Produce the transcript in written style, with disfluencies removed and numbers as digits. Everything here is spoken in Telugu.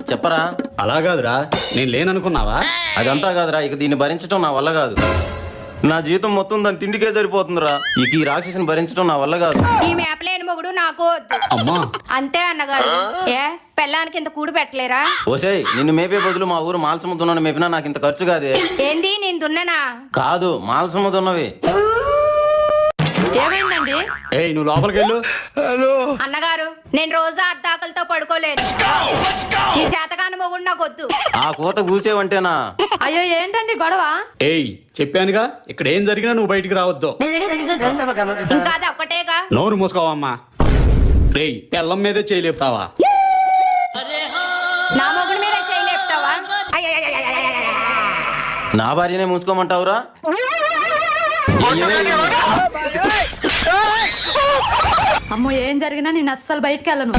చెప్పరా. అలా కాదురా, నేను లేననుకున్నావా? అదంతా కాదురా, ఇక దీన్ని భరించడం నా వల్ల కాదు. నా జీతం మొత్తం దాని తిండికే సరిపోతుందిరా. ఇక ఈ రాక్షసిని భరించడం నా వల్ల కాదు. ఈ మేపలేని మొగుడు నాకు వద్దు. అమ్మా అంతే అన్నగారు. ఏ పెళ్ళానికి ఇంత కూడు పెట్టలేరా? ఓసేయ్, నిన్ను మేపే బదులు మా ఊరు మాల్సమ్మ దున్నని మేపినా నాకు ఇంత ఖర్చు కాదే. ఏంది నేను దున్ననా? కాదు, మాల్సమ్మ దున్నవి. ఏమైందండి? ఏయ్ నువ్వు లోపలికి వెళ్ళు. అన్నగారు, నేను రోజు అద్దాకలతో పడుకోలేను. ఈ చేతకాని మొగుడు నాకు వద్దు. ఆ కూత కూసేవంటేనా? అయ్యో ఏంటండి గొడవ? ఏయ్ చెప్పానుగా, ఇక్కడ ఏం జరిగినా నువ్వు బయటికి రావద్దు. ఇంకా అది ఒక్కటేగా. నోరు మూసుకోవమ్మా. రేయ్ పెళ్ళం మీదే చేయలేపుతావా? నా మొగుడు మీద చేయలేపుతావా? నా భార్యనే మూసుకోమంటావురా? అమ్మో, ఏం జరిగినా నేను అస్సలు బయటికి వెళ్ళను.